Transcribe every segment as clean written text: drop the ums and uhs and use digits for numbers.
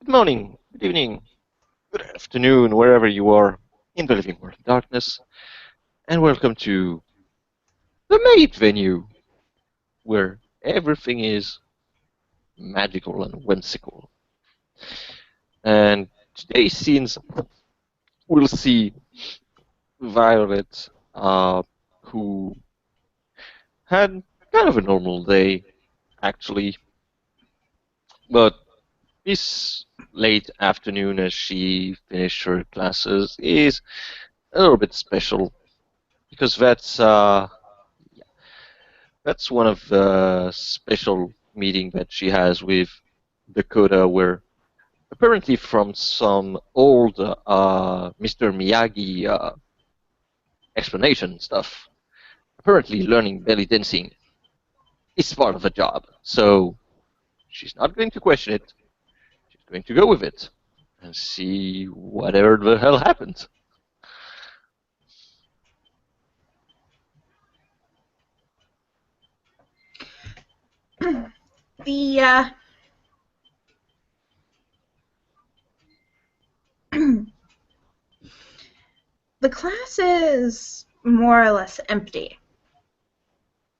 Good morning, good evening, good afternoon, wherever you are in the living world of darkness, and welcome to the Mate venue, where everything is magical and whimsical. And today's scenes we'll see Violet, who had kind of a normal day, actually, but this late afternoon as she finished her classes is a little bit special because that's one of the special meeting that she has with Dakota, where apparently from some old Mr. Miyagi explanation stuff, apparently learning belly dancing is part of the job. So she's not going to question it. She's going to go with it and see whatever the hell happens. The the class is more or less empty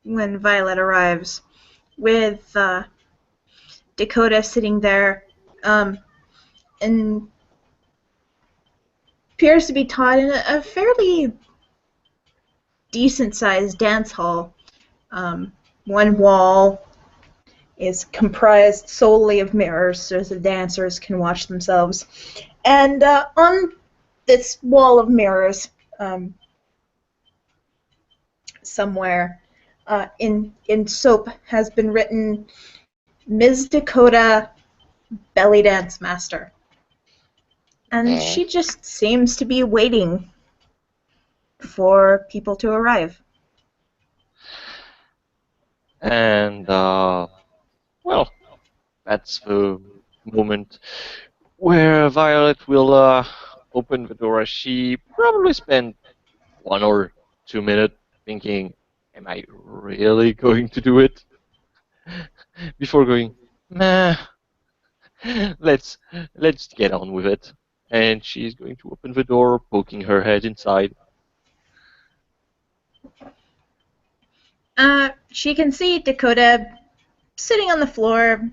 when Violet arrives, with Dakota sitting there, and appears to be taught in a fairly decent-sized dance hall. One wall is comprised solely of mirrors, so the dancers can watch themselves, and on this wall of mirrors, somewhere in soap has been written Ms. Dakota Belly Dance Master. And she just seems to be waiting for people to arrive. And well, that's the moment where Violet will open the door. She probably spent 1 or 2 minutes thinking, "Am I really going to do it?" Before going, "Nah, let's let's get on with it." And she's going to open the door, poking her head inside. She can see Dakota sitting on the floor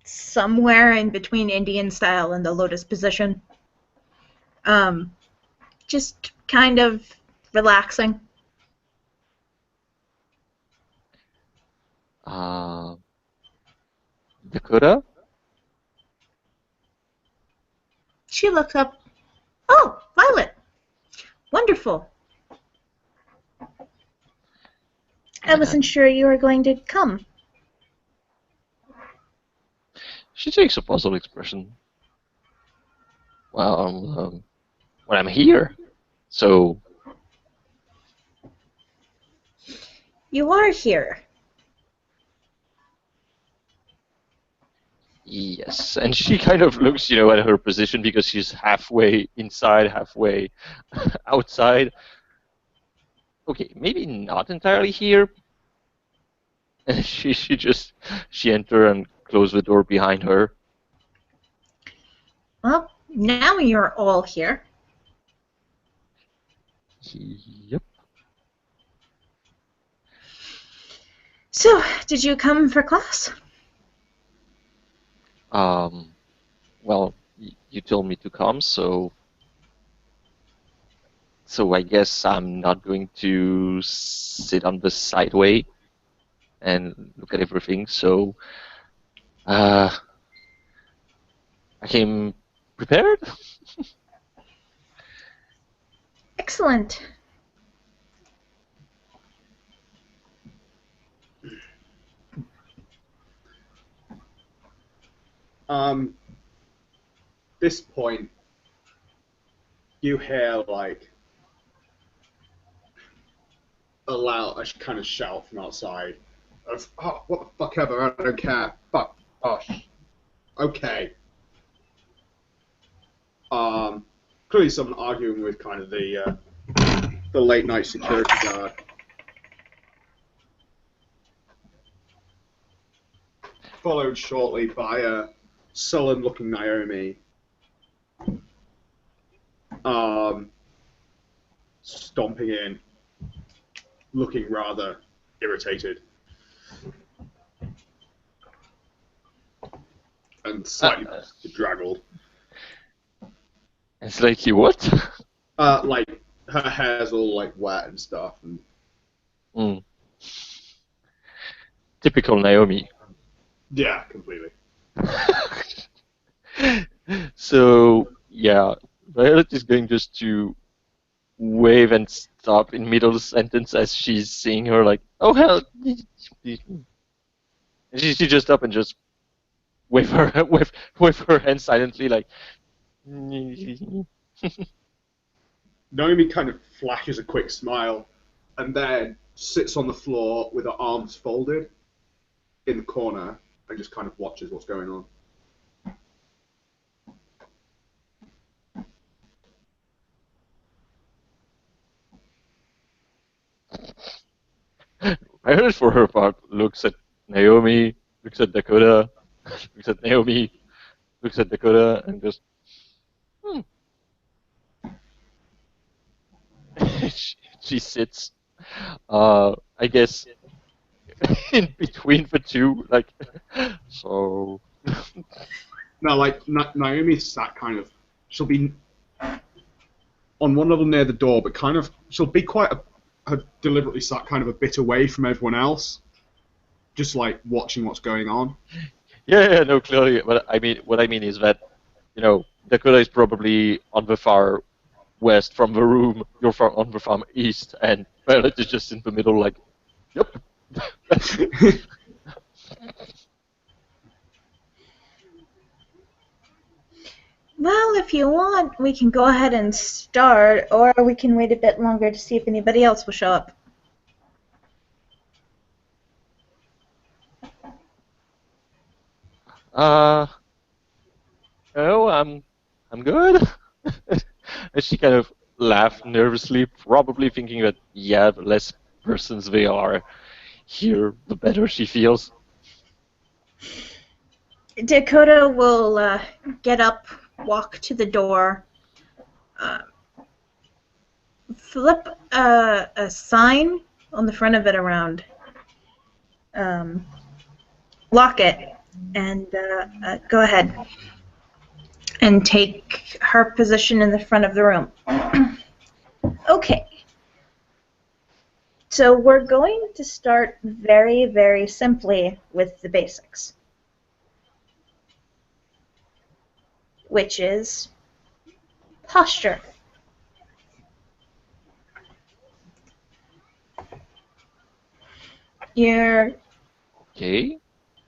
somewhere in between Indian style and the lotus position. Um, just kind of relaxing. Uh, Dakota? She looks up. Oh, Violet! Wonderful. I wasn't And sure you were going to come. she takes a puzzled expression. Well, when I'm here. So, You are here. yes. And she kind of looks, at her position because she's halfway inside, halfway outside. Okay, maybe not entirely here. And she enter and close the door behind her. Well, now you're all here. Yep. So, did you come for class? Well, you told me to come, so I guess I'm not going to sit on the sideway and look at everything. So, uh, I came prepared. Excellent. This point, you hear like a loud, a kind of shout from outside of, "Oh, what the fuck ever! I don't care. Fuck. Oh, okay." Um, Clearly someone arguing with kind of the late night security guard. Followed shortly by sullen-looking Naomi, stomping in, looking rather irritated and slightly bedraggled. It's like you what? Like her hair's all like wet and stuff, and Mm. Typical Naomi. yeah, completely. So yeah, Violet is going just to wave and stop in middle sentence as she's seeing her like, oh hell, she just stop and just wave her wave her hand silently like. Naomi kind of flashes a quick smile, and then sits on the floor with her arms folded in the corner and just kind of watches what's going on. Violet, for her part, looks at Naomi, looks at Dakota, looks at Naomi, looks at Dakota, and just, hmm. she sits, I guess, in between the two, like, so. No, like Naomi sat kind of. She'll be on one level near the door, but kind of she'll be quite deliberately sat kind of a bit away from everyone else, just like watching what's going on. Yeah, no, clearly. But I mean, what I mean is that, Dakota is probably on the far west from the room. You're on the far east, and Violet is just in the middle, like, yep. Well, if you want, we can go ahead and start, or we can wait a bit longer to see if anybody else will show up. No, I'm good. And she kind of laughed nervously, probably thinking that, yeah, the less persons they are here, the better she feels. Dakota will get up, walk to the door, uh, flip a sign on the front of it around, lock it, and go ahead and take her position in the front of the room. Okay. So we're going to start very, very simply with the basics, which is posture. Okay.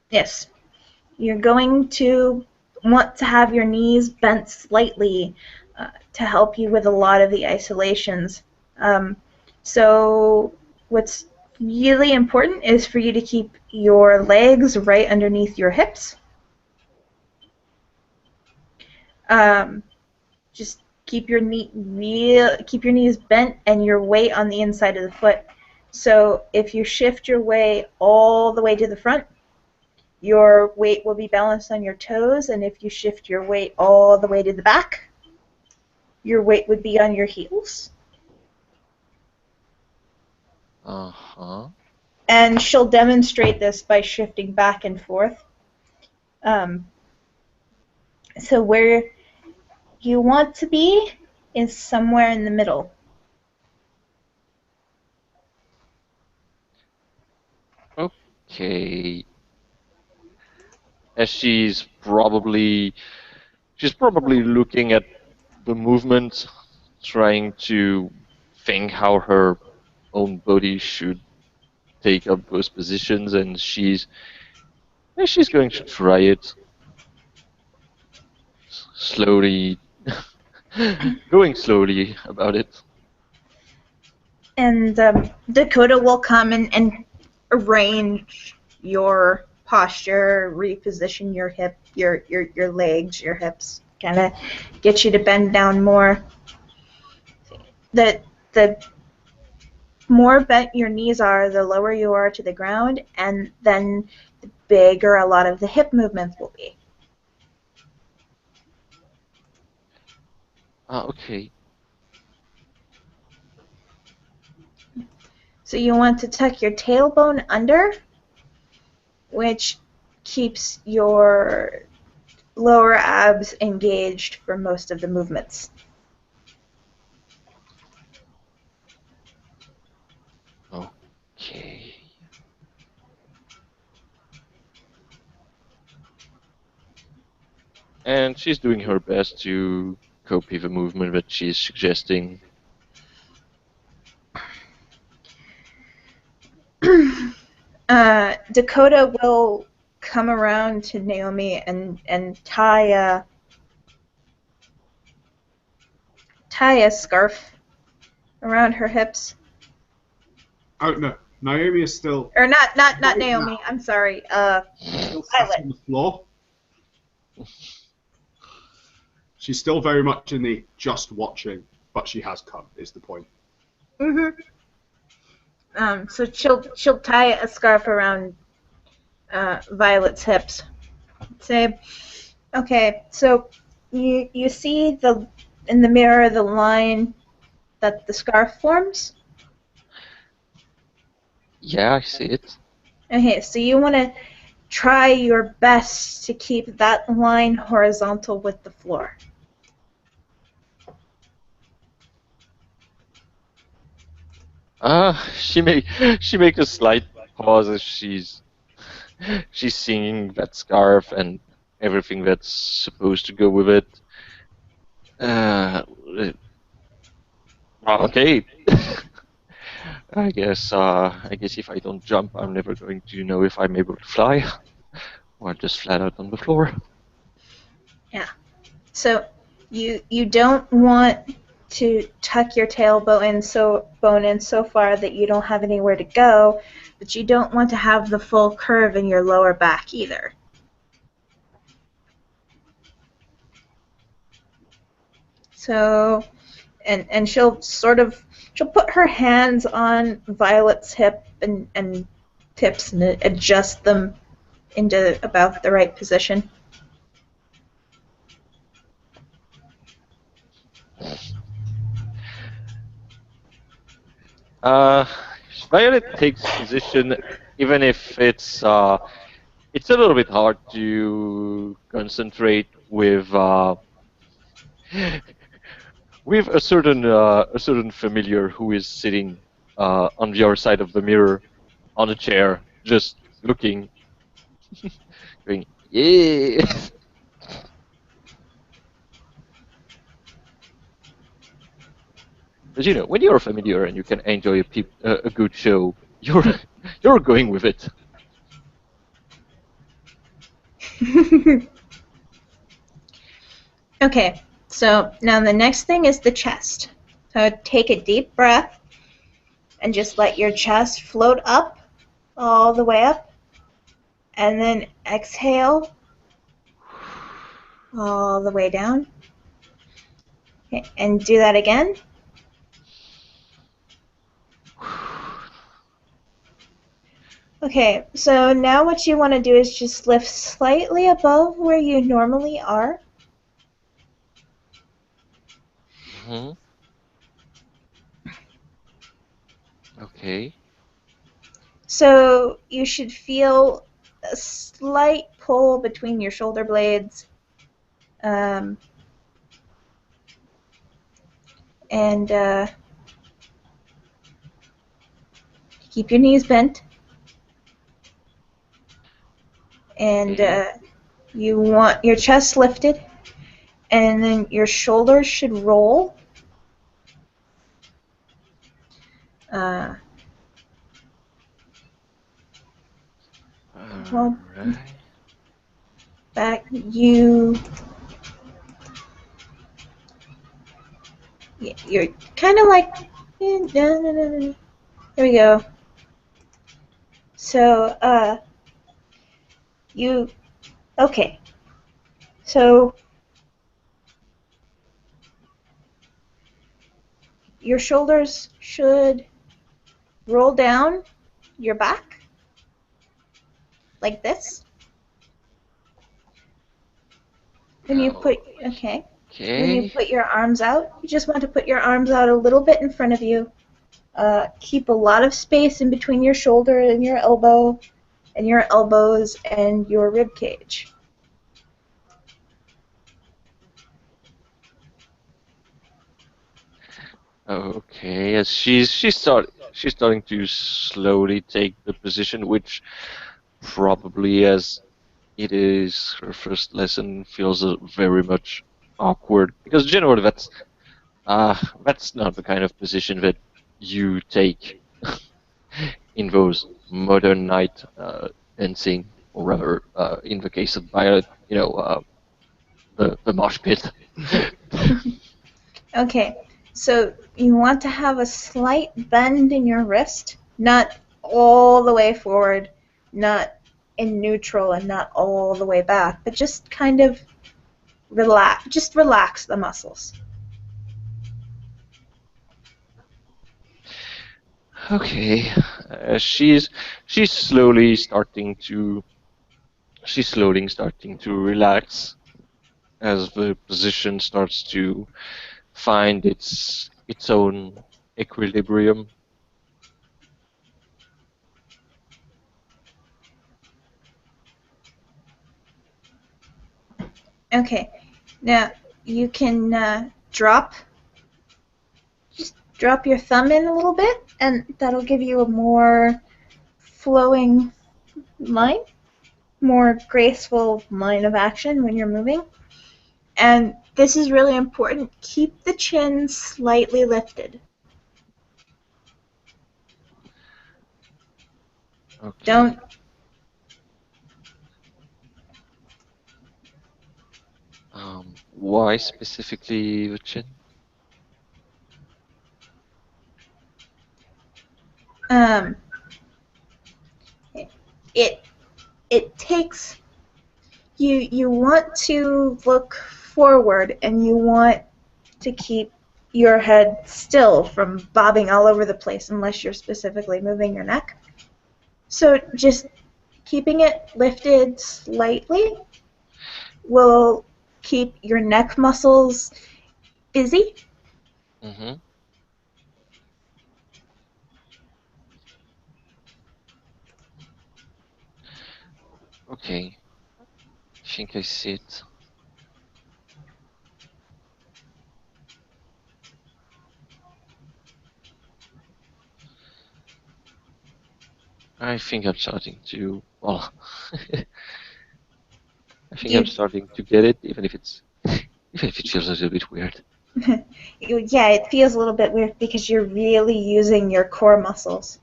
Yes. You're going to want to have your knees bent slightly to help you with a lot of the isolations. So what's really important is for you to keep your legs right underneath your hips. Just keep your knees bent and your weight on the inside of the foot. So if you shift your weight all the way to the front, your weight will be balanced on your toes, and if you shift your weight all the way to the back, your weight would be on your heels. Uh-huh. And she'll demonstrate this by shifting back and forth. So where you want to be is somewhere in the middle. Okay. As she's probably looking at the movement, trying to think how her own body should take up those positions, and she's going to try it slowly, going slowly about it. And Dakota will come and arrange your posture, reposition your hip, your legs, your hips, kind of get you to bend down more. The more bent your knees are, the lower you are to the ground, and then the bigger a lot of the hip movements will be. Okay. So you want to tuck your tailbone under, which keeps your lower abs engaged for most of the movements. Okay. And she's doing her best to copy the movement that she's suggesting. Dakota will come around to Naomi and tie a scarf around her hips. Oh no, Naomi is still Or not right Naomi. now, I'm sorry. still sat Violet. on the floor. She's still very much in the just watching, but she has come. Is the point? Mhm. So she'll tie a scarf around Violet's hips. Say, okay. So you see in the mirror the line that the scarf forms. Yeah, I see it. Okay, so you want to try your best to keep that line horizontal with the floor. She make she make a slight pause as she's singing that scarf and everything that's supposed to go with it. Uh, okay. I guess if I don't jump, I'm never going to know if I'm able to fly or just flat out on the floor. Yeah. So you don't want to tuck your tailbone in so far that you don't have anywhere to go, but you don't want to have the full curve in your lower back either. So and she'll put her hands on Violet's hip and tips and adjust them into about the right position. Uh, Violet takes position, even if it's a little bit hard to concentrate with a certain familiar who is sitting on the other side of the mirror on a chair, just looking, going, yeah. But you know, when you're familiar and you can enjoy a good show, you're going with it. Okay, so now the next thing is the chest. So take a deep breath and just let your chest float up, all the way up, and then exhale all the way down. Okay, and do that again. Okay, so now what you want to do is just lift slightly above where you normally are. Hmm. Okay. So you should feel a slight pull between your shoulder blades. Um, and keep your knees bent. And Okay. you want your chest lifted. And then your shoulders should roll. Uh, well, Alright. back you're kind of like there we go. So you okay. So your shoulders should roll down your back like this. When you put Oh, okay. When you Okay. put your arms out, you just want to put your arms out a little bit in front of you. Keep a lot of space in between your shoulder and your elbow, and your elbows and your rib cage. Okay. As she's starting to slowly take the position, which probably as it is her first lesson feels very much awkward because generally that's not the kind of position that you take in those modern night dancing, or rather, in the case of Violet, the mosh pit. Okay, so you want to have a slight bend in your wrist, not all the way forward, not in neutral, and not all the way back, but just kind of relax the muscles. Okay, she's slowly starting to relax as the position starts to find its own equilibrium. Okay, now you can drop your thumb in a little bit, and that'll give you a more flowing line, more graceful line of action when you're moving. And this is really important. Keep the chin slightly lifted. Okay. Don't. Why specifically the chin? Um, it it takes you want to look forward, and you want to keep your head still from bobbing all over the place unless you're specifically moving your neck. So just keeping it lifted slightly will keep your neck muscles busy. Mm-hmm. Okay. I think I see it. I think I'm starting to, well, I think I'm You, starting to get it, even if it feels a little bit weird. yeah, it feels a little bit weird because you're really using your core muscles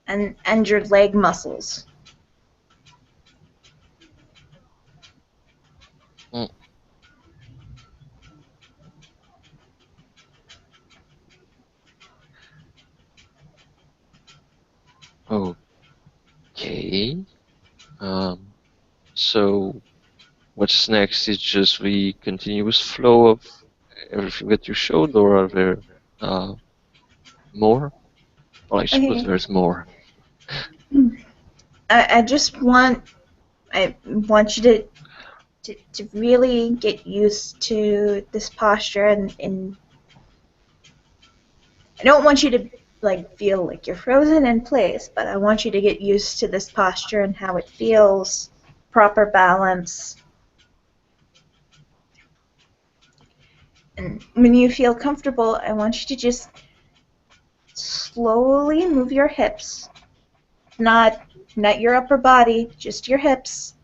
and your leg muscles. Mm. Okay. Um, so what's next is just the continuous flow of everything that you showed, or are there uh, more? Well, I suppose Okay. there's more. I just want you to really get used to this posture, and I don't want you to like feel like you're frozen in place, but I want you to get used to this posture and how it feels, proper balance. And when you feel comfortable, I want you to just slowly move your hips, not not your upper body, just your hips,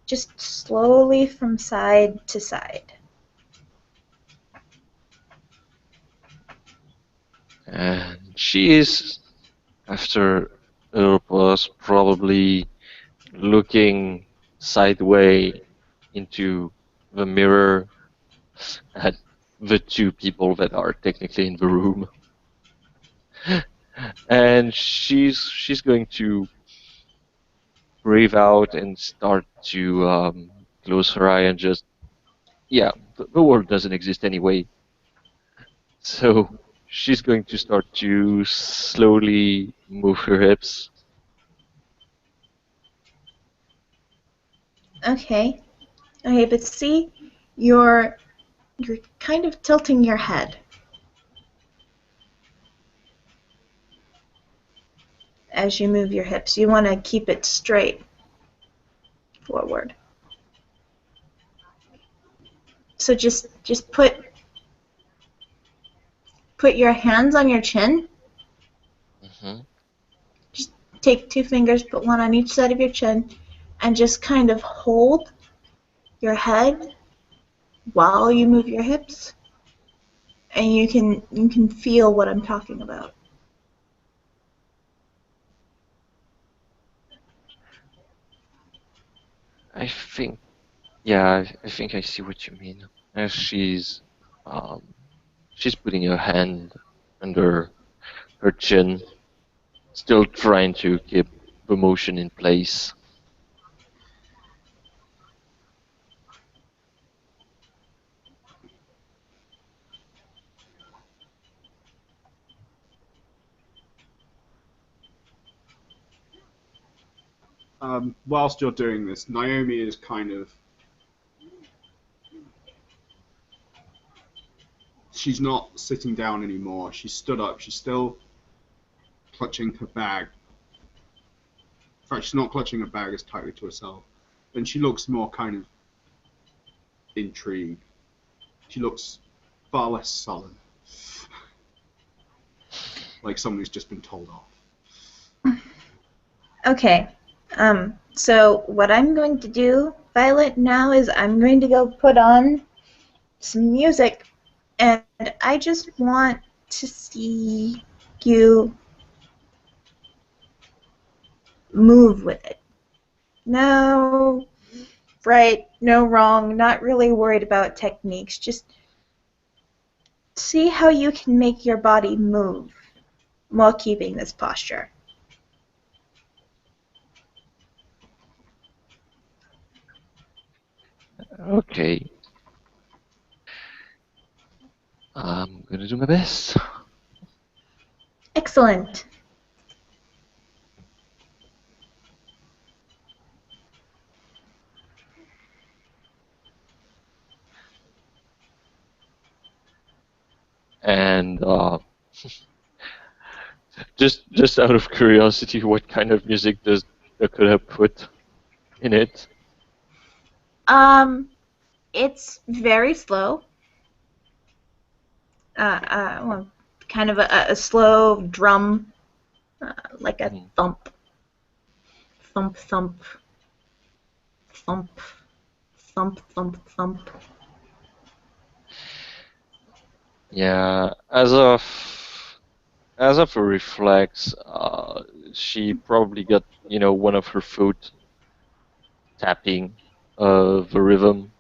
just slowly from side to side. And she is, after a little pause, probably looking sideways into the mirror at the two people that are technically in the room. And she's going to breathe out and start to close her eye and just, yeah, the world doesn't exist anyway. So she's going to start to slowly move her hips. Okay. Okay, but see, you're kind of tilting your head as you move your hips. You want to keep it straight forward. So just put your hands on your chin. Mm-hmm. Just take 2 fingers, put one on each side of your chin, and just kind of hold your head while you move your hips. And you can feel what I'm talking about. I think, yeah, I think I see what you mean. As um, she's putting her hand under her chin, still trying to keep the motion in place. Whilst you're doing this, Naomi is kind of. She's not sitting down anymore. She's stood up. She's still clutching her bag. In fact, she's not clutching her bag as tightly to herself. And she looks more kind of intrigued. She looks far less sullen. Like someone who's just been told off. Okay. So what I'm going to do, Violet, now is I'm going to go put on some music, and I just want to see you move with it. No right, no wrong, not really worried about techniques. Just see how you can make your body move while keeping this posture. Okay, I'm gonna do my best. Excellent. And just out of curiosity, what kind of music does they could have put in it? Um, it's very slow. Well, kind of a slow drum, like a Mhm. thump, thump, thump, thump, thump, thump, thump. Yeah, as of a reflex, she probably got one of her foot tapping the rhythm,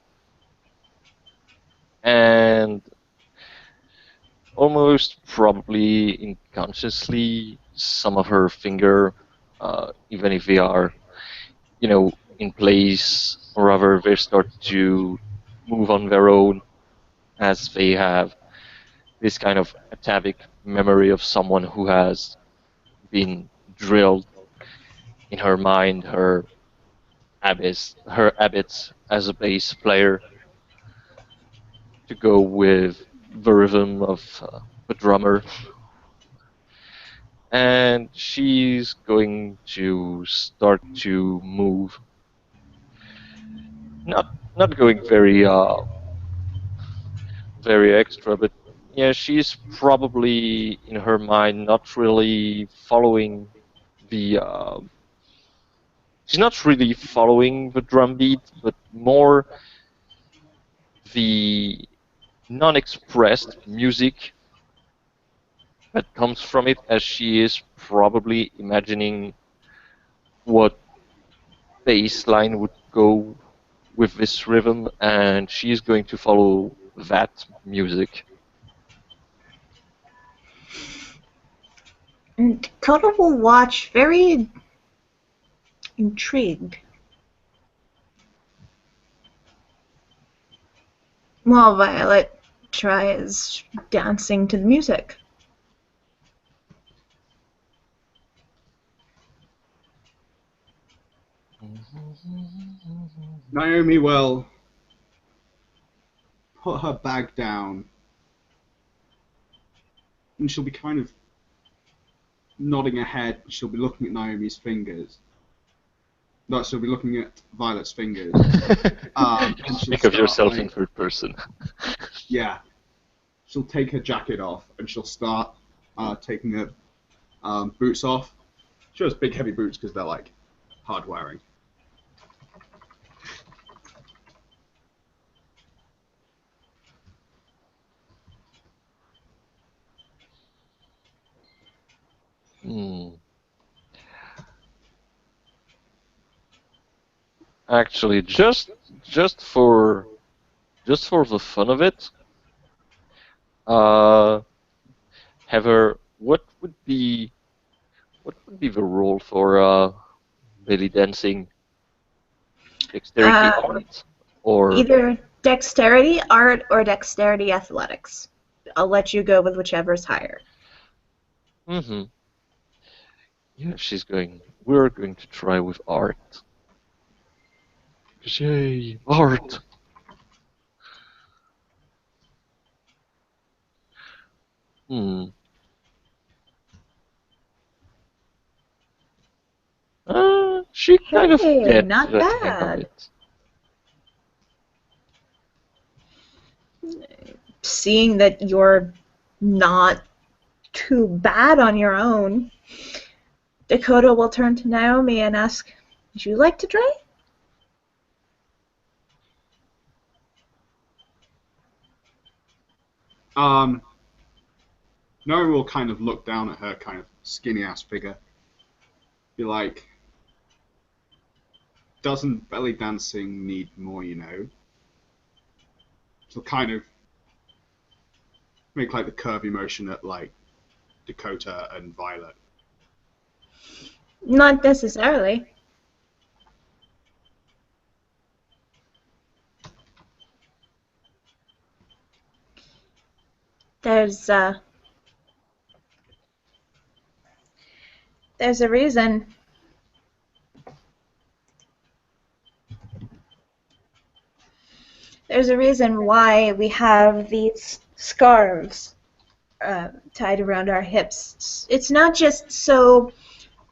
and almost probably unconsciously some of her finger, even if they are in place, or rather they start to move on their own as they have this kind of atavic memory of someone who has been drilled in her mind, her habits as a bass player to go with the rhythm of the drummer, and she's going to start to move. Not going very extra, but yeah, she's probably in her mind not really following the. She's not really following the drum beat, but more the non-expressed music that comes from it, as she is probably imagining what bass line would go with this rhythm, and she is going to follow that music. And Dakota will watch very intrigued while Violet tries dancing to the music. Naomi, well, put her bag down, and she'll be kind of nodding her head. She'll be looking at Naomi's fingers. No, she'll be looking at Violet's fingers. And she'll Speak of start, yourself like, in third person. yeah. She'll take her jacket off and she'll start taking her boots off. She has big heavy boots because they're like hard wearing. Hmm. Actually, just for the fun of it, Heather, what would be the role for belly dancing? Dexterity art or Either dexterity art or dexterity athletics. I'll let you go with whichever's higher. mm-hmm. Yeah, we're going to try with art. 'Cause yay, art. Hmm. She kind of Hey, gets not the hang of bad. it. Seeing that you're not too bad on your own, Dakota will turn to Naomi and ask, "Would you like to try?" Naomi will kind of look down at her kind of skinny ass figure. Be like, doesn't belly dancing need more, you know? She'll kind of make like the curvy motion at like Dakota and Violet. Not necessarily. There's a reason. There's a reason why we have these scarves tied around our hips. It's not just so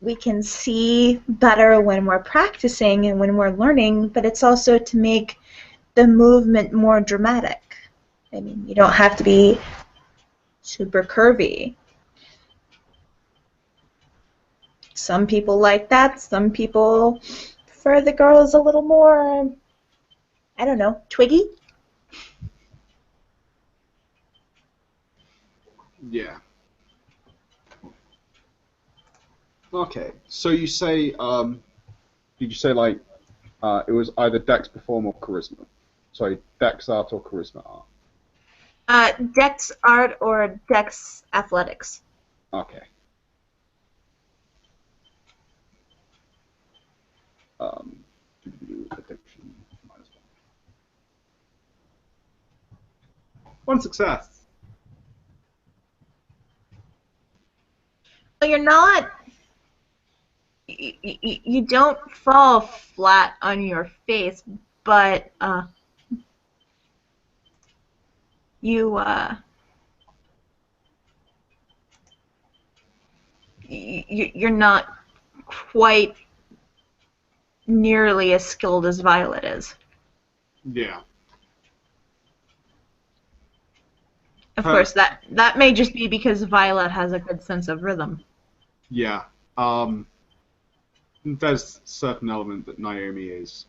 we can see better when we're practicing and when we're learning, but it's also to make the movement more dramatic. I mean, you don't have to be super curvy. Some people like that. Some people prefer the girls a little more, I don't know, twiggy. Yeah. Okay. So you say, did you say like it was either Dex Perform or Charisma? Sorry, Dex Art or Charisma Art? Dex art or Dex athletics. Okay. Addiction minus one. One success. Well, you're not. You don't fall flat on your face, but you're not quite nearly as skilled as Violet is. Yeah. Of course, that may just be because Violet has a good sense of rhythm. Yeah. There's a certain element that Naomi is.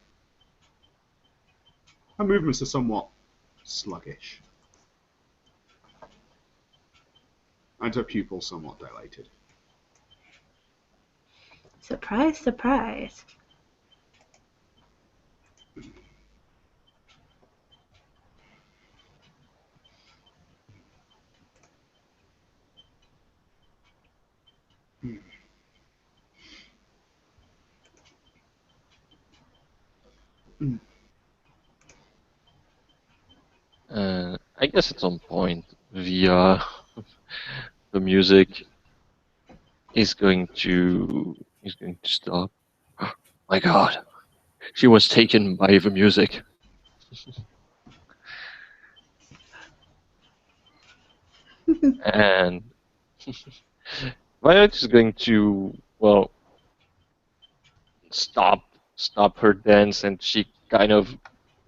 Her movements are somewhat sluggish. And her pupils somewhat dilated. Surprise, surprise. I guess at some point the the music is going to stop. My God, she was taken by the music. And Violet is going to, well, stop her dance, and she kind of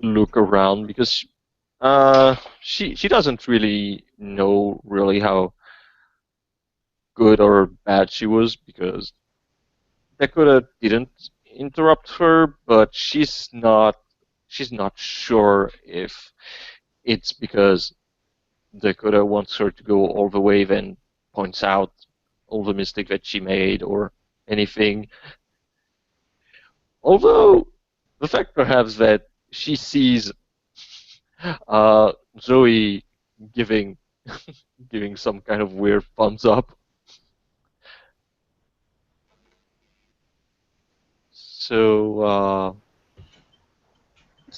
look around because she doesn't really know really how good or bad she was, because Dakota didn't interrupt her, but she's not sure if it's because Dakota wants her to go all the way, then points out all the mistake that she made or anything. Although the fact perhaps that she sees Zoe giving giving some kind of weird thumbs up. So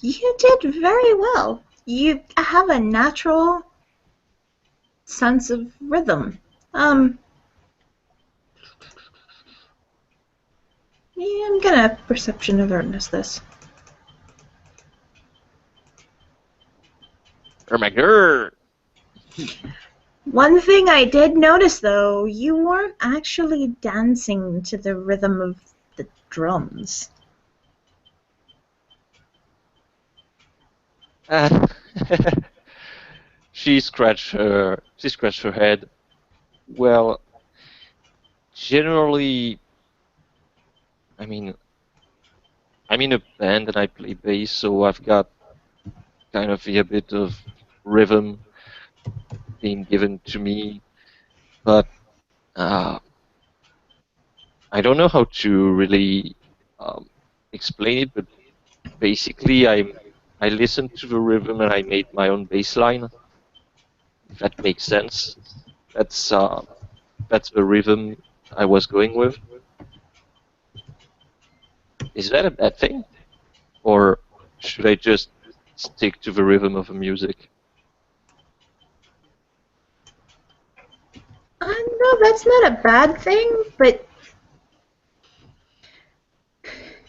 You did very well. You have a natural sense of rhythm. Yeah, I'm gonna perception awareness this. oh my god. One thing I did notice though, you weren't actually dancing to the rhythm of the drums. She scratched her head. Well, generally, I mean, I'm in a band and I play bass, so I've got kind of a bit of rhythm being given to me, but uh, I don't know how to really um, explain it. But basically, I listened to the rhythm and I made my own bass line. If that makes sense. That's uh, that's the rhythm I was going with. Is that a bad thing, or should I just stick to the rhythm of the music? No, that's not a bad thing, but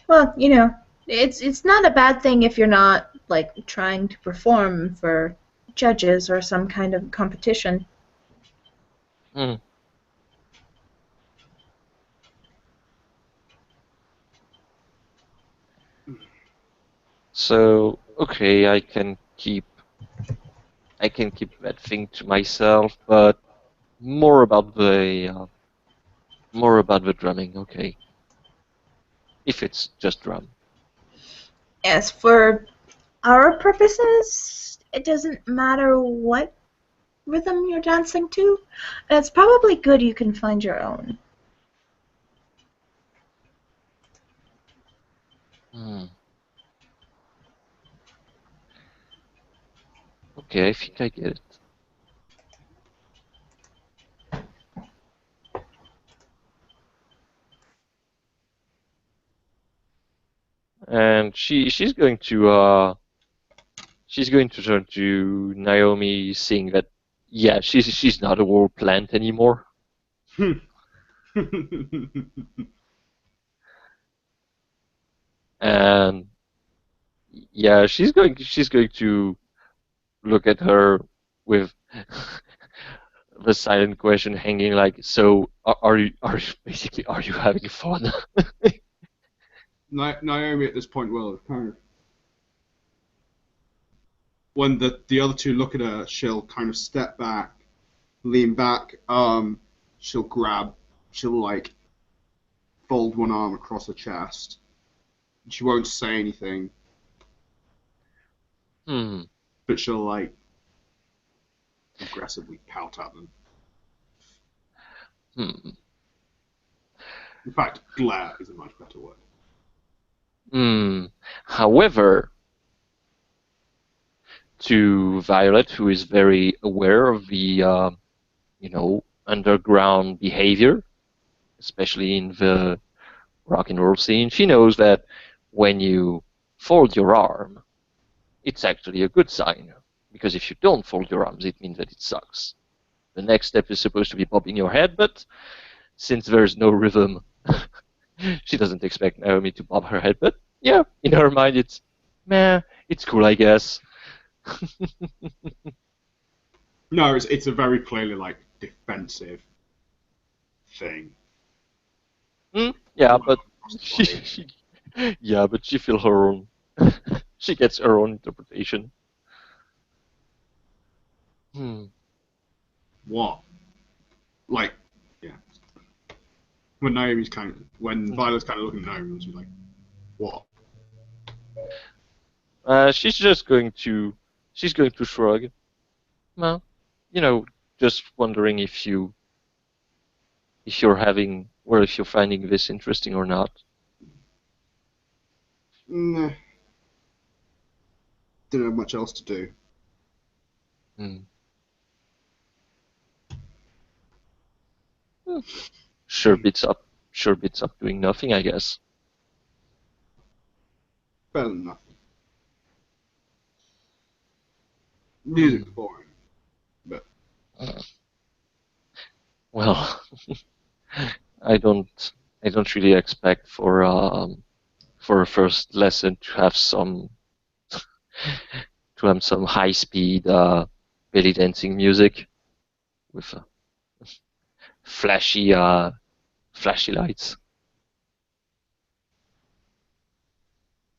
well, it's not a bad thing if you're not like trying to perform for judges or some kind of competition. Hmm. So okay, I can keep that thing to myself, but more about the drumming. Okay, if it's just drum. As for our purposes, it doesn't matter what rhythm you're dancing to. It's probably good you can find your own. Hmm. Okay, I think I get it. And she's going to turn to Naomi, seeing that yeah, she's not a war plant anymore. And yeah, she's going to look at her with the silent question hanging, like, so are you basically, are you having fun? Naomi at this point will kind of, when the other two look at her, she'll kind of step back, lean back. She'll grab, she'll like fold one arm across her chest. She won't say anything, Hmm. but she'll like aggressively pout at them. Hmm. In fact, glare is a much better word. Hmm. However, to Violet, who is very aware of the underground behavior, especially in the rock and roll scene, she knows that when you fold your arm, it's actually a good sign. Because if you don't fold your arms, it means that it sucks. The next step is supposed to be bobbing your head, but since there's no rhythm, she doesn't expect Naomi to bob her head. But yeah, in her mind, it's meh, it's cool, I guess. No, it's a very clearly like defensive thing. Yeah, but Across the she, body. she yeah, but she feels her own. She gets her own interpretation. Hmm. What? Like, yeah. When Violet's kind of looking at Naomi, she's like, what? She's she's going to shrug. Well, you know, just wondering if you're having, or if you're finding this interesting or not. Nah, didn't have much else to do. Hmm. Hmm. Sure beats up, sure beats up doing nothing, I guess. Better than nothing. Music's Hmm. boring, but Well, I don't, I don't really expect for a first lesson to have some high speed belly dancing music with flashy flashy lights.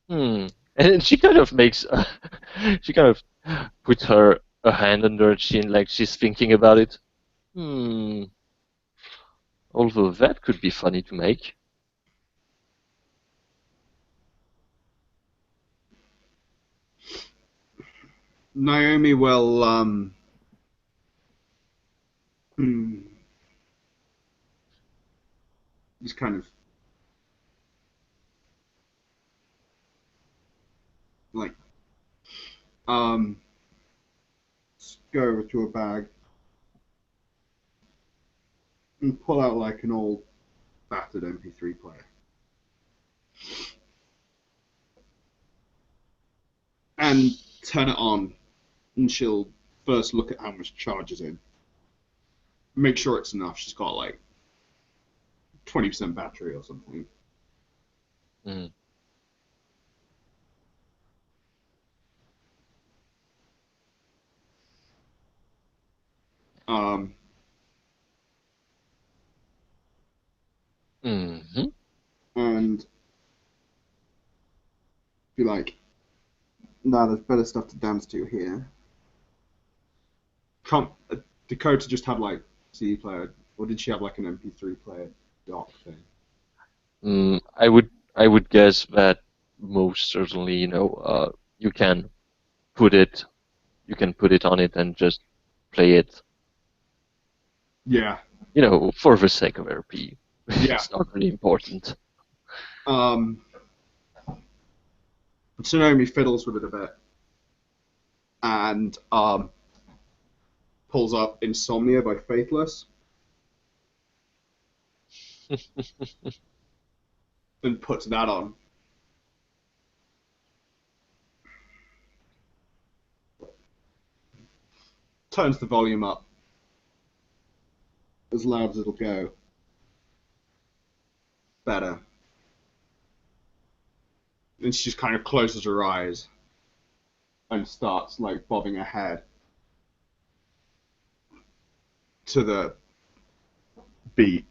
Hmm. And she kind of makes she kind of puts her a hand under her chin like she's thinking about it. Hmm. Although that could be funny to make. Naomi will hmm, just kind of like um go over to a bag and pull out like an old battered MP3 player and turn it on, and she'll first look at how much charge is in, make sure it's enough. She's got like 20% battery or something. Hmm. Um, Mm-hmm. and be like, "No, there's better stuff to dance to here." Can't Dakota just have like CD player, or did she have like an MP3 player dock thing? I would guess that most certainly, you can put it you can put it on it and just play it, Yeah, for the sake of RP. yeah. It's not really important. Um, Tsunomi fiddles with it a bit and pulls up Insomnia by Faithless and puts that on. Turns the volume up as loud as it'll go. Better. And she just kind of closes her eyes and starts like bobbing her head to the beat.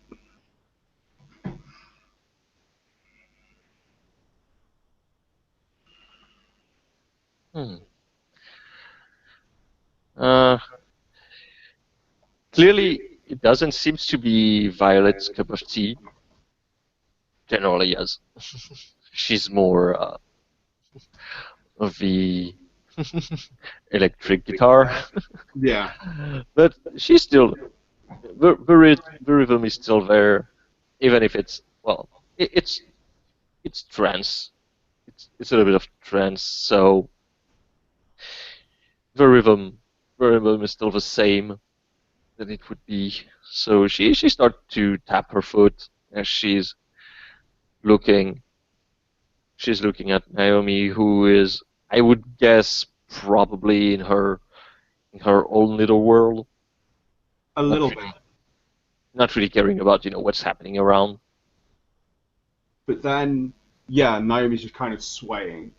Hmm. Uh, Clearly, it doesn't seem to be Violet's cup of tea. Generally, yes. She's more of the electric guitar, Yeah, but she's still the rhythm is still there, even if it's well, it's trance. It's a little bit of trance, so the rhythm the rhythm is still the same that it would be. So she starts to tap her foot as looking she's looking at Naomi, who is, I would guess, probably in her own little world, a not little bit. really not really caring about what's happening around. But then, yeah, Naomi's just kind of swaying.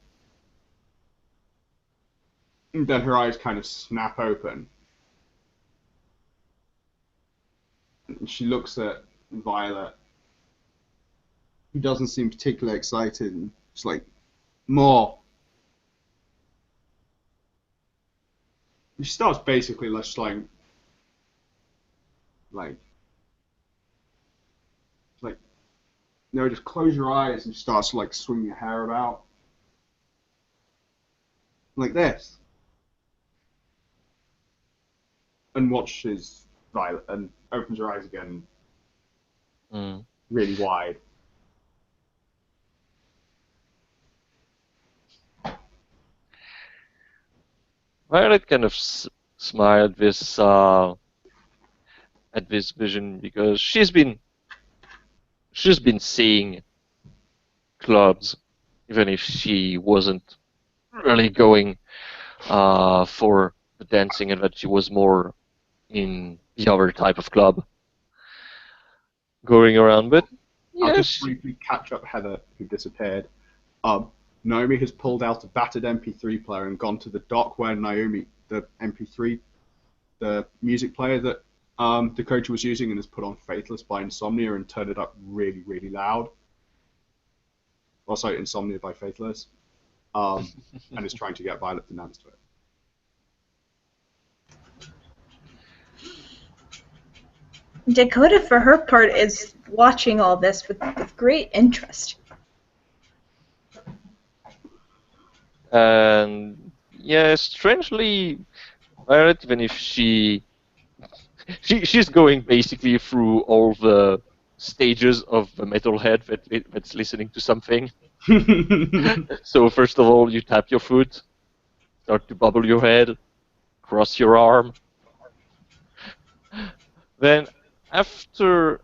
And then her eyes kind of snap open. She looks at Violet. He doesn't seem particularly excited. And she's like, more. She starts basically just like, just close your eyes, and she starts to like swing your hair about like this, and watches Violet and opens her eyes again, Mm. really wide. Violet kind of smiled at this vision because she's been seeing clubs, even if she wasn't really going for the dancing, and that she was more in the other type of club going around. But I'll just yes, briefly catch up Heather, who disappeared. Um, Naomi has pulled out a battered MP3 player and gone to the dock where Naomi, the MP3, the music player that Dakota was using, and has put on Faithless by Insomnia and turned it up really, really loud. Well, sorry, Insomnia by Faithless. And is trying to get Violet to dance to it. Dakota, for her part, is watching all this with great interest. and yeah, strangely, Violet, even if she's going basically through all the stages of the metalhead that's listening to something. So first of all, you tap your foot, start to bubble your head, cross your arm. Then after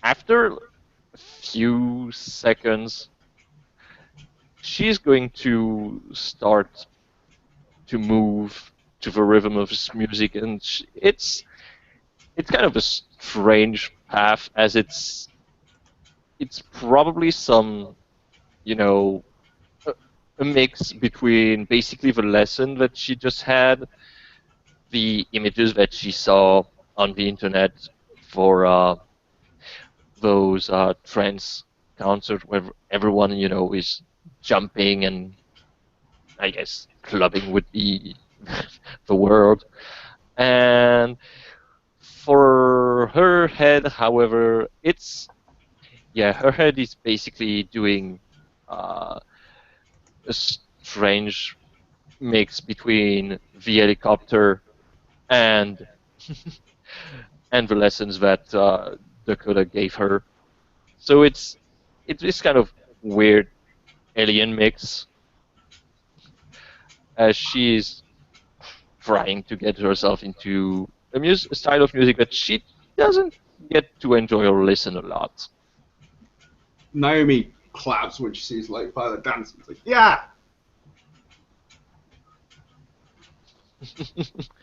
a few seconds, she's going to start to move to the rhythm of this music, and it's kind of a strange path, as it's probably some, you know, a, a mix between basically the lesson that she just had, the images that she saw on the internet for those trance concerts where everyone, is jumping, and I guess clubbing would be the word. And for her head, however, her head is basically doing uh, a strange mix between the helicopter and and the lessons that Dakota gave her. So it's this kind of weird alien mix, as she is trying to get herself into a style of music that she doesn't get to enjoy or listen a lot. Naomi claps when she sees like Violet dancing. It's like, yeah!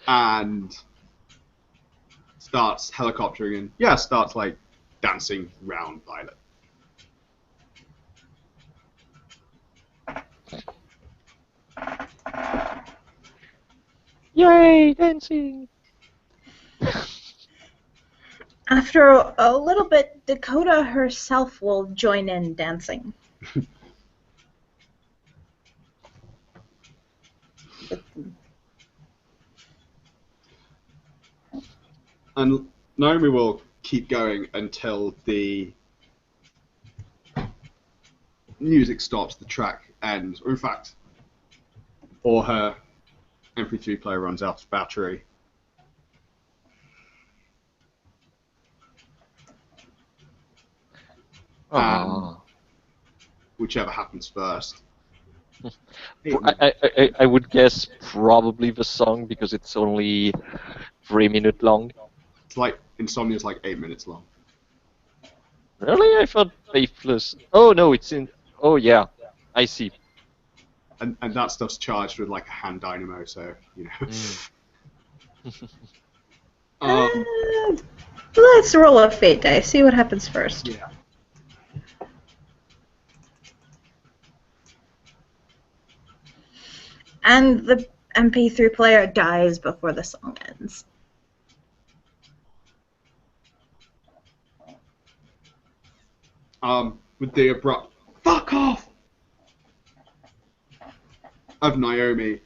And starts helicoptering and starts like dancing round Violet. Yay, dancing! After a little bit, Dakota herself will join in dancing. And Naomi will keep going until the music stops, the track ends, or in fact, or her MP3 player runs out of battery. Aww. Whichever happens first. I would guess probably the song, because it's only 3 minutes long. It's like Insomnia's like 8 minutes long. Really? I thought Faithless. Oh no, it's in. Oh yeah, I see. And that stuff's charged with like a hand dynamo, so you know. Let's roll a fate dice. See what happens first. Yeah. And the MP3 player dies before the song ends. with the abrupt "fuck off" of Naomi,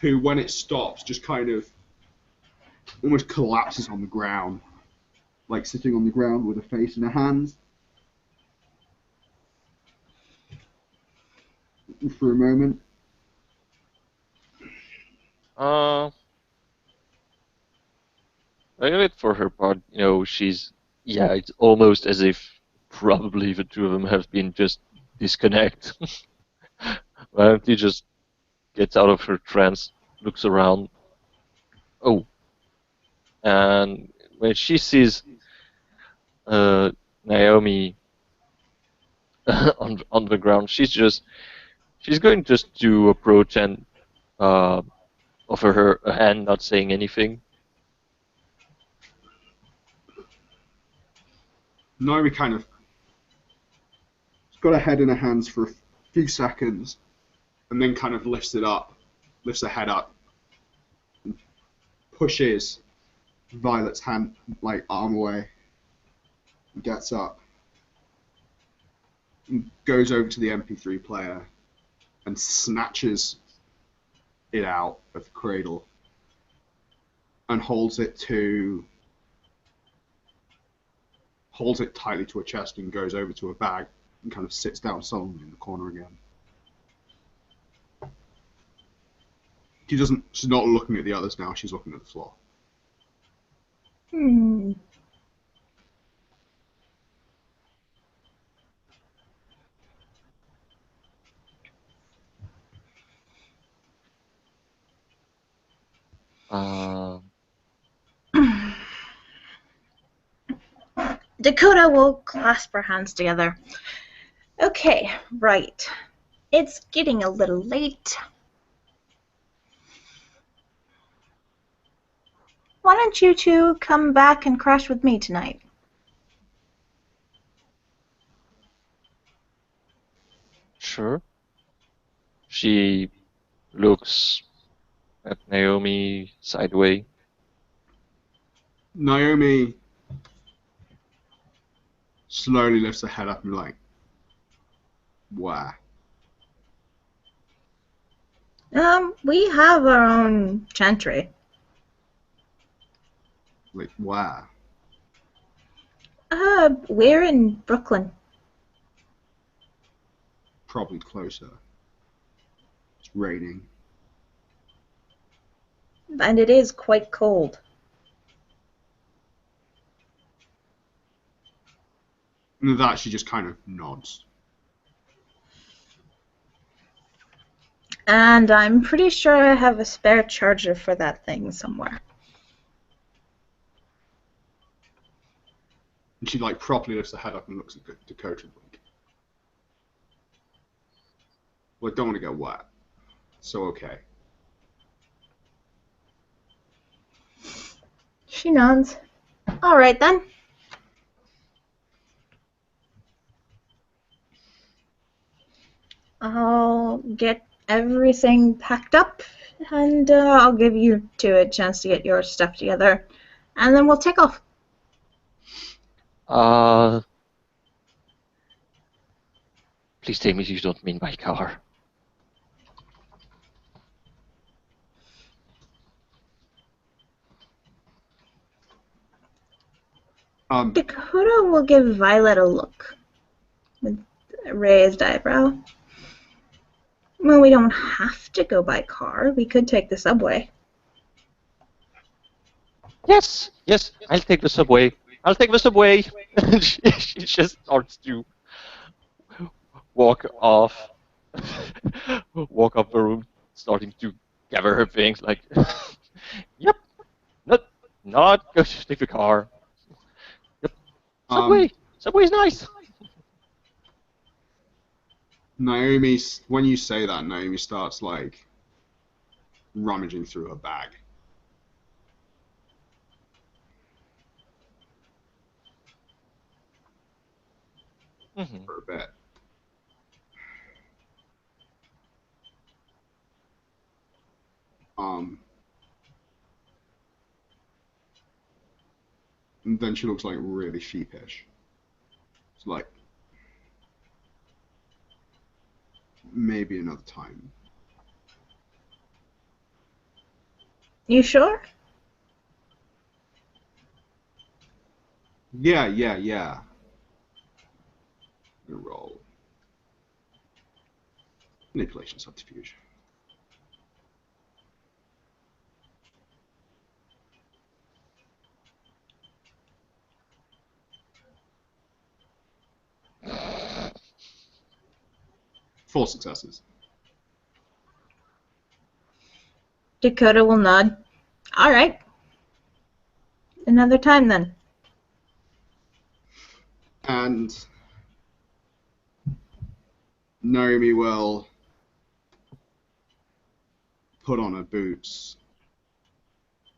who, when it stops, just kind of almost collapses on the ground, like sitting on the ground with her face in her hands for a moment. Uh, Violet, for her part, yeah, it's almost as if probably the two of them have been just disconnect. Violet just gets out of her trance, looks around. Oh, and when she sees uh, Naomi on the ground, she's going just to approach and uh, offer her a hand, not saying anything. Naomi kind of got her head in her hands for a few seconds, and then kind of lifts her head up, and pushes Violet's hand, like arm away, and gets up, and goes over to the MP3 player, and snatches it out of the cradle, and holds it tightly to her chest, and goes over to her bag, and kind of sits down sullenly in the corner again. She's not looking at the others now, she's looking at the floor. Hmm. Uh, Dakota will clasp her hands together. Okay, right. It's getting a little late. Why don't you two come back and crash with me tonight? sure. She looks at Naomi sideways. Naomi slowly lifts her head up and be like, where? We have our own chantry. Like, where? We're in Brooklyn. Probably closer. It's raining. And it is quite cold. And with that, she just kind of nods. And I'm pretty sure I have a spare charger for that thing somewhere. And she, like, properly lifts her head up and looks at Dakota. Like, well, I don't want to get wet. So, okay. She nods. All right, then. I'll get everything packed up, and I'll give you two a chance to get your stuff together, and then we'll take off. Uh, Please tell me you don't mean my car. Dakota will give Violet a look with a raised eyebrow. Well, we don't have to go by car. We could take the subway. Yes, yes, I'll take the subway. I'll take the subway. And she just starts to walk off, walk up the room, starting to gather her things. Like, yep, not go to take the car. Yep, subway. Subway's nice. Naomi, when you say that, Naomi starts, like, rummaging through her bag. Mm-hmm. For a bit. And then she looks, like, really sheepish. It's like maybe another time. You sure? Yeah. Roll. Manipulation subterfuge. Four successes. Dakota will nod. All right. Another time then. And Naomi will put on her boots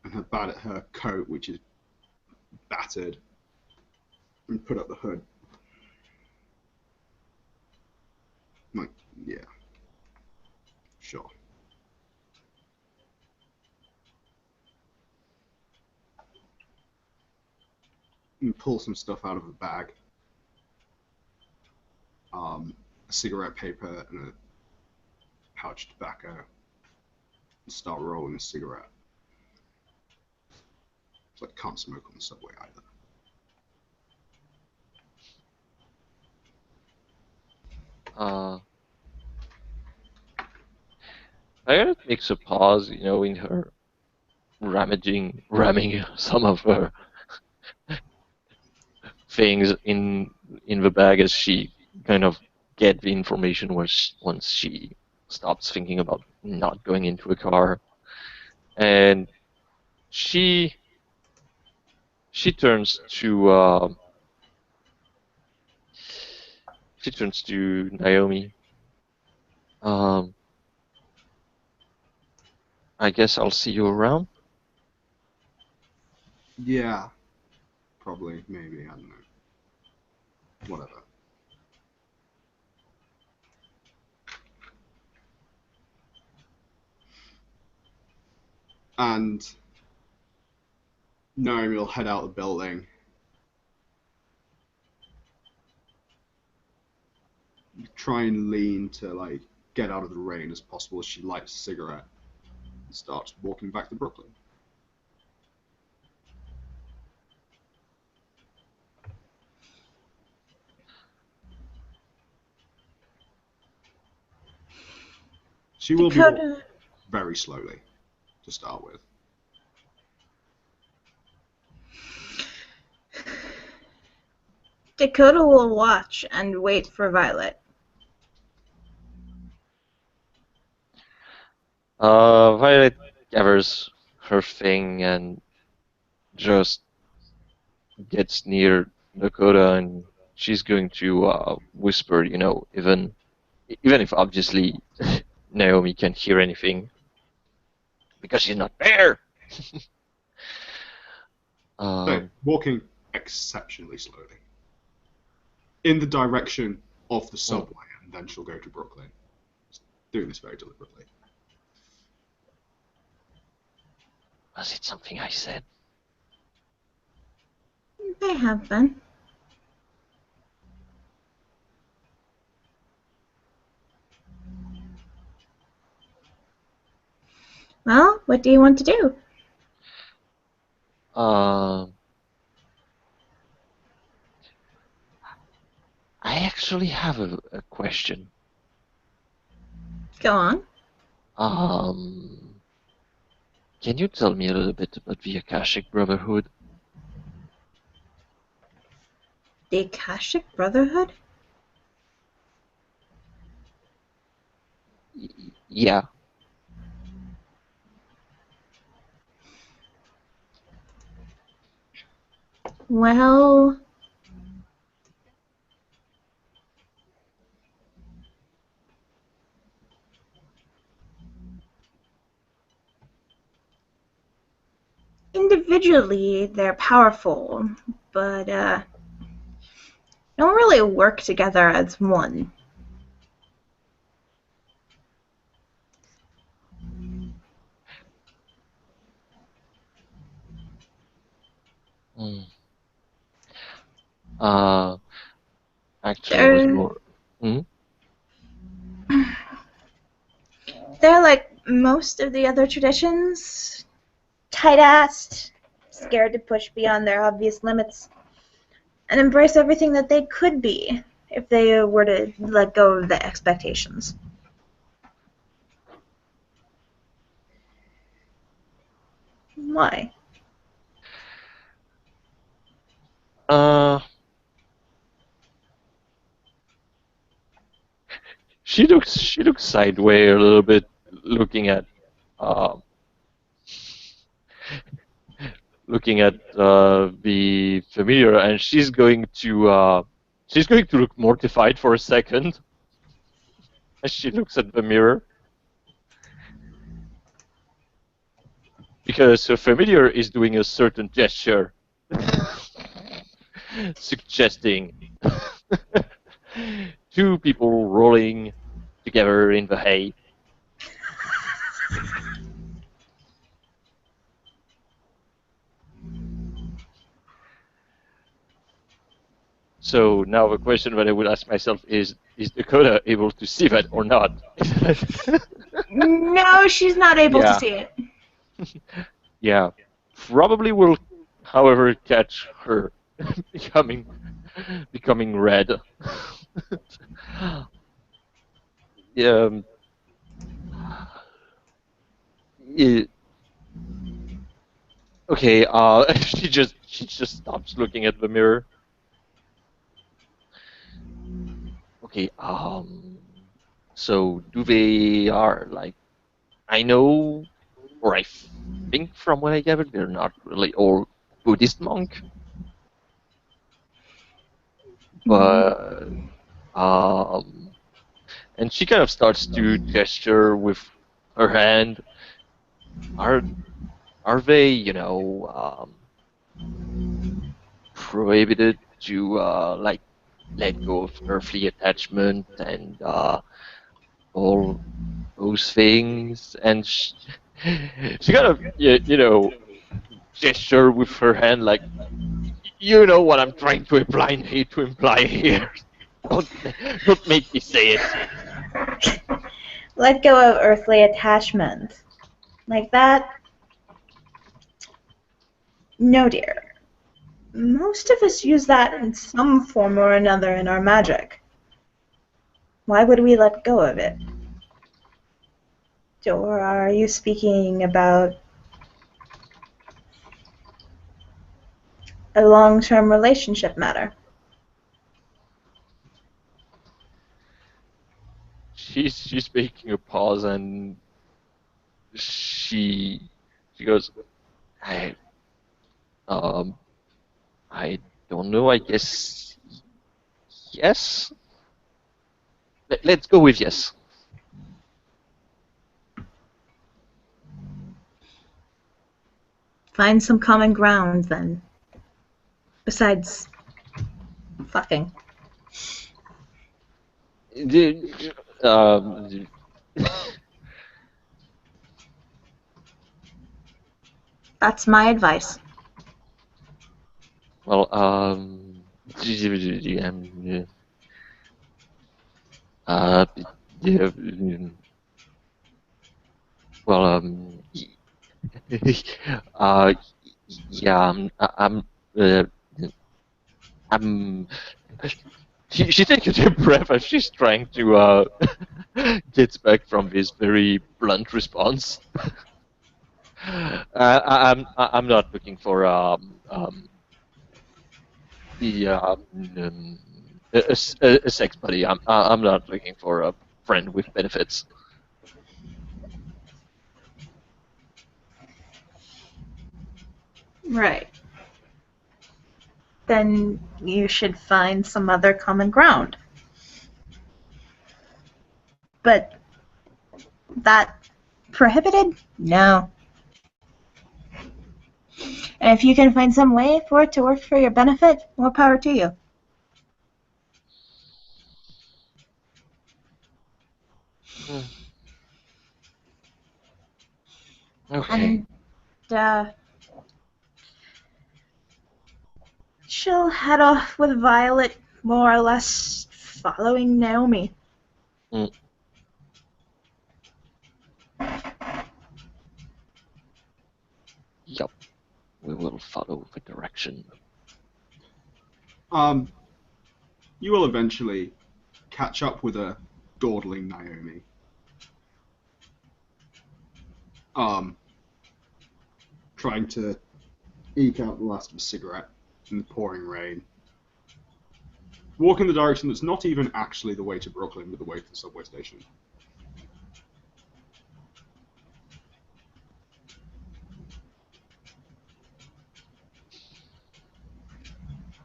and her coat, which is battered, and put up the hood. Like, yeah, sure. And pull some stuff out of a bag. A cigarette paper and a pouch of tobacco. And start rolling a cigarette. It's like, can't smoke on the subway either. Violet makes a pause, in her ramming some of her things in the bag as she kind of get the information once she stops thinking about not going into a car, and she turns to Naomi. I guess I'll see you around. Yeah, probably, maybe, I don't know. Whatever. And Naomi will head out the building. Try and lean to like get out of the rain as possible as she lights a cigarette and starts walking back to Brooklyn. She will be walking Dakota. very slowly to start with. Dakota will watch and wait for Violet. Violet gathers her thing and just gets near Dakota, and she's going to whisper, even if obviously Naomi can't hear anything because she's not there. So, walking exceptionally slowly in the direction of the subway, and then she'll go to Brooklyn. Doing this very deliberately. Was it something I said? They have been. Well, what do you want to do? I actually have a question. Go on. Can you tell me a little bit about the Akashic Brotherhood? The Akashic Brotherhood? Yeah. Well, individually they're powerful, but don't really work together as one. Hmm. Uh, So it's They're, more. Hmm? they're like most of the other traditions, tight-assed, scared to push beyond their obvious limits, and embrace everything that they could be if they were to let go of the expectations. Why? Uh, she looks sideways a little bit, looking at um the familiar, and she's going to look mortified for a second as she looks at the mirror, because her familiar is doing a certain gesture, suggesting two people rolling together in the hay. So now the question that I would ask myself is Dakota able to see that or not? No, she's not able to Yeah. see it. Yeah. Probably will, however, catch her becoming red. um, yeah, okay, she just stops looking at the mirror. Okay, so do they are like, I know, or I think from what I gathered, they're not really all Buddhist monk, but um, and she kind of starts to gesture with her hand. Are are they, prohibited to like let go of earthly attachment and all those things? And she kind of, gesture with her hand like, you know what I'm trying to imply here. Don't don't make me say it. Let go of earthly attachment. Like that? No, dear. Most of us use that in some form or another in our magic. Why would we let go of it? Or are you speaking about a long-term relationship matter? She's making a pause, and she she goes, I um I don't know. I guess yes. Let's go with yes. Find some common ground, then. Besides fucking. Um, That's my advice. well, uh, yeah, well, uh, yeah, uh, I'm. She takes a deep breath as she's trying to get back from this very blunt response. I'm not looking for the a sex buddy. I'm not looking for a friend with benefits. Right. Then you should find some other common ground. But that prohibited? No. And if you can find some way for it to work for your benefit, more power to you. Hmm. Okay. And she'll head off with Violet more or less following Naomi. Mm. Yup. We will follow the direction. You will eventually catch up with a dawdling Naomi. Trying to eke out the last of a cigarette in the pouring rain. Walk in the direction that's not even actually the way to Brooklyn, but the way to the subway station.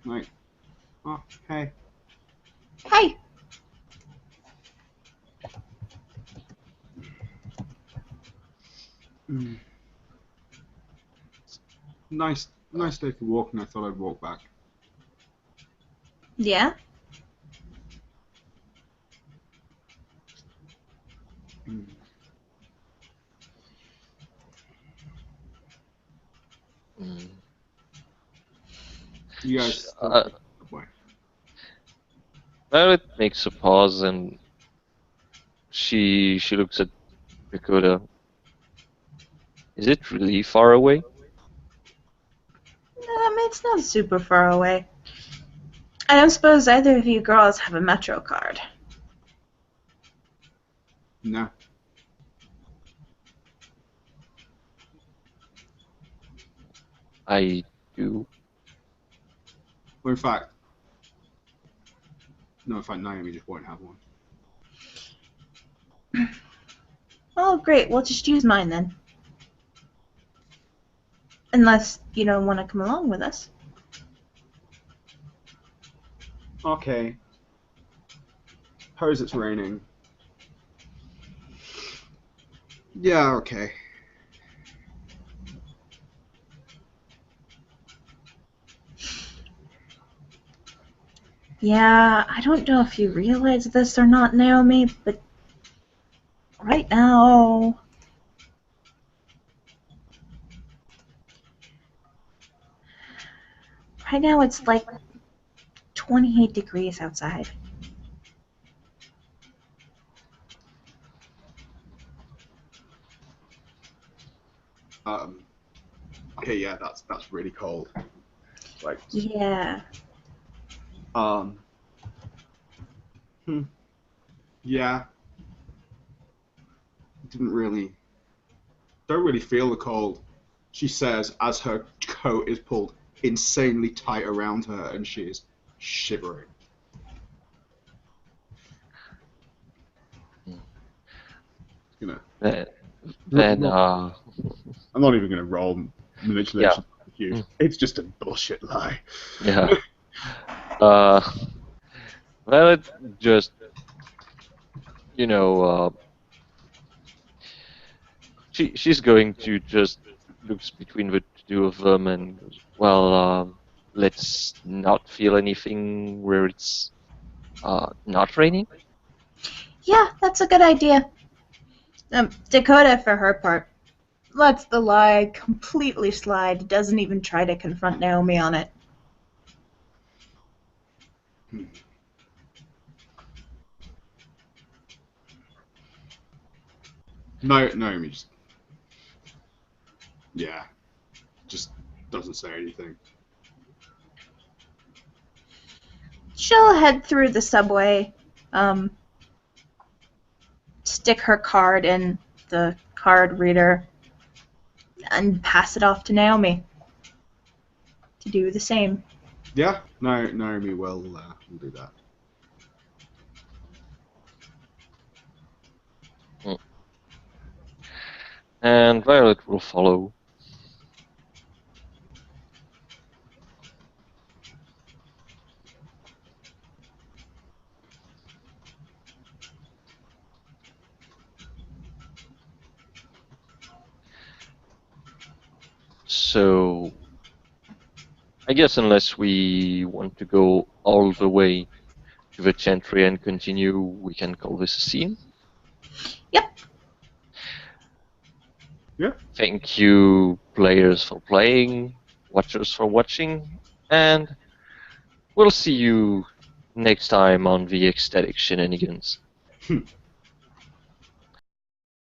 Right. Oh, hey. Hey! Nice day for walking. I thought I'd walk back. Yeah? Mm. You guys. Subway. Violet makes a pause and she looks at Dakota. Is it really far away? It's not super far away. I don't suppose either of you girls have a Metro card. No. I do. Well, in fact, Naomi just won't have one. Oh, great. We'll just use mine then. Unless you don't want to come along with us. Okay. Suppose it's raining. Yeah, okay. Yeah, I don't know if you realize this or not, Naomi, but right now... Right now it's like 28 degrees outside. Okay, yeah, that's really cold. Like, Yeah. Yeah. Don't really feel the cold, she says as her coat is pulled insanely tight around her and she is shivering. You know. Then I'm not even gonna roll manipulation. Yeah. It's just a bullshit lie. Yeah. Violet just, she's going to just looks between the two of them and goes, well, let's not feel anything where it's not raining. Yeah, that's a good idea. Dakota, for her part, lets the lie completely slide, doesn't even try to confront Naomi on it. Naomi just doesn't say anything. She'll head through the subway, stick her card in the card reader, and pass it off to Naomi to do the same. Yeah, Naomi will do that. And Violet will follow. So, I guess unless we want to go all the way to the Chantry and continue, we can call this a scene. Yep. Yeah. Thank you, players, for playing, watchers for watching, and we'll see you Next time on the Ecstatic Shenanigans.